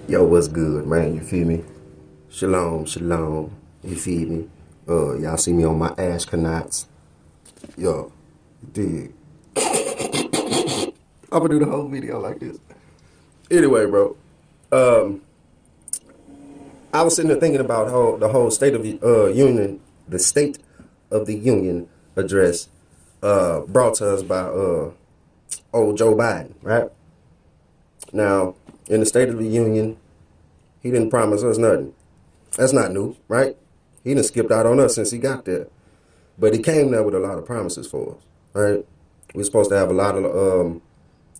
Yo, what's good, man? You feel me? Shalom, shalom. You feel me? Y'all see me on my Ashkanats. Yo, dig. I'm gonna do the whole video like this. Anyway, bro. Um, I was sitting there thinking about the whole State of the Union, the State of the Union address, brought to us by old Joe Biden, right? Now, in the State of the Union, he didn't promise us nothing. That's not new, right? He done skipped out on us since he got there. But he came there with a lot of promises for us, right? We're supposed to have a lot of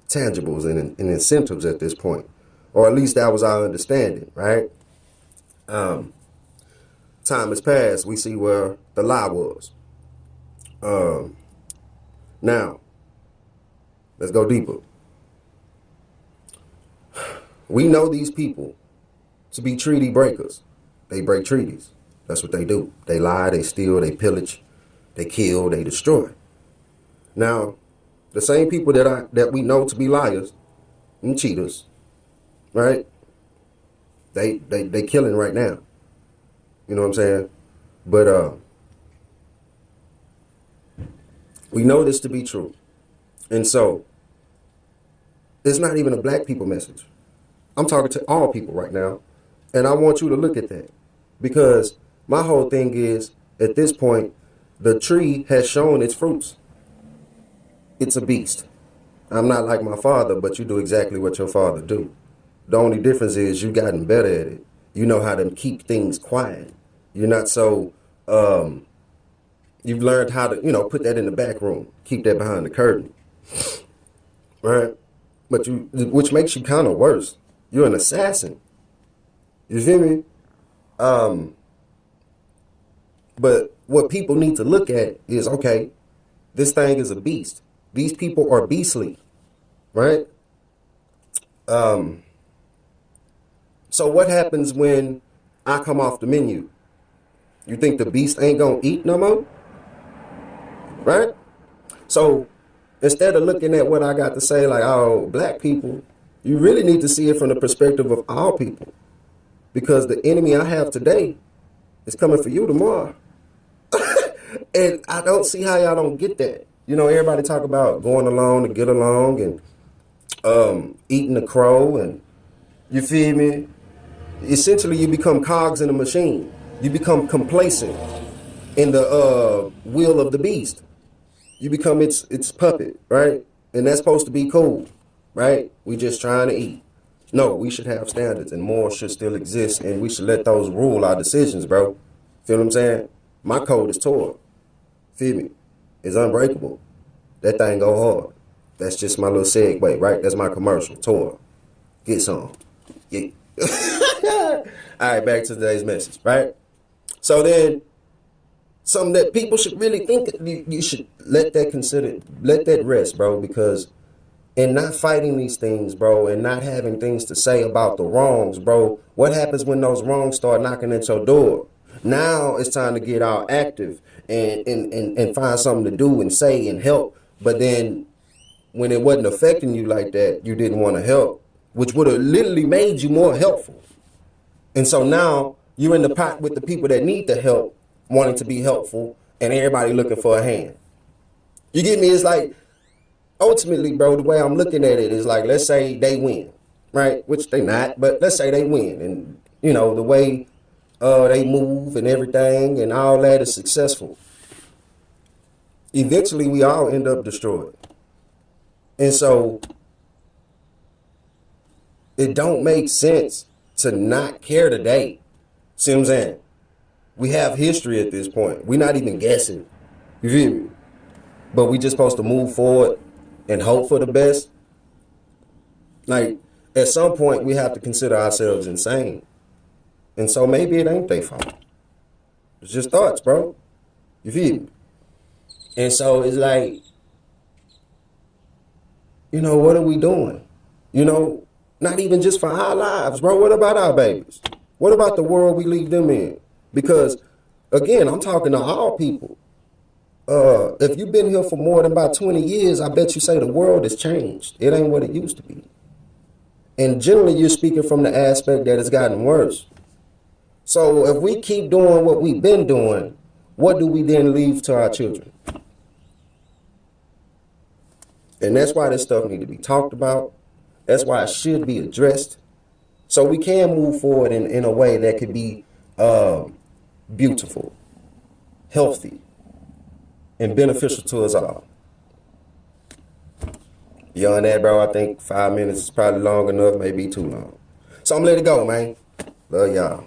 tangibles and incentives at this point. Or at least that was our understanding, right? Time has passed. We see where the lie was. Now, let's go deeper. We know these people to be treaty breakers. They break treaties. That's what they do. They lie, they steal, they pillage, they kill, they destroy. Now, the same people that we know to be liars and cheaters, right? They killing right now. You know what I'm saying? But we know this to be true. And so it's not even a black people message. I'm talking to all people right now. And I want you to look at that. Because my whole thing is, at this point, the tree has shown its fruits. It's a beast. I'm not like my father, but you do exactly what your father do. The only difference is you've gotten better at it. You know how to keep things quiet. You're not so, you've learned how to, put that in the back room. Keep that behind the curtain. Right? But which makes you kind of worse. You're an assassin. You feel me? But what people need to look at is, okay, this thing is a beast. These people are beastly, right? So what happens when I come off the menu? You think the beast ain't gonna eat no more? Right? So instead of looking at what I got to say, like, oh, black people, you really need to see it from the perspective of all people. Because the enemy I have today is coming for you tomorrow. And I don't see how y'all don't get that. Everybody talk about going along to get along and eating the crow, and you feel me? Essentially, you become cogs in a machine. You become complacent in the will of the beast. You become its puppet, right? And that's supposed to be cool, right? We just trying to eat. No, we should have standards, and morals should still exist, and we should let those rule our decisions, bro. Feel what I'm saying? My code is Torah. Feel me? It's unbreakable. That thing go hard. That's just my little segue, right? That's my commercial. Torah. Get some. Yeah. All right, back to today's message, right? So then, something that people should really think, you should let that rest, bro, because in not fighting these things, bro, and not having things to say about the wrongs, bro, what happens when those wrongs start knocking at your door? Now it's time to get all active and find something to do and say and help. But then when it wasn't affecting you like that, you didn't want to help, which would have literally made you more helpful. And so now you're in the pot with the people that need the help, wanting to be helpful, and everybody looking for a hand. You get me? It's like, ultimately, bro, the way I'm looking at it is like, let's say they win, right? Which they not, but let's say they win. And, the way they move and everything and all that is successful. Eventually, we all end up destroyed. And so it don't make sense to not care today. See what I'm saying? We have history at this point. We're not even guessing. You feel me? But we just supposed to move forward and hope for the best. Like, at some point, we have to consider ourselves insane. And so maybe it ain't their fault. It's just thoughts, bro. You feel me? And so it's like, what are we doing? Not even just for our lives, bro. What about our babies? What about the world we leave them in? Because, again, I'm talking to all people. If you've been here for more than about 20 years, I bet you say the world has changed. It ain't what it used to be. And generally, you're speaking from the aspect that it's gotten worse. So if we keep doing what we've been doing, what do we then leave to our children? And that's why this stuff needs to be talked about. That's why it should be addressed. So we can move forward in a way that could be beautiful, healthy, and beneficial to us all. Beyond that, bro, I think 5 minutes is probably long enough, maybe too long. So I'm gonna let it go, man. Love y'all.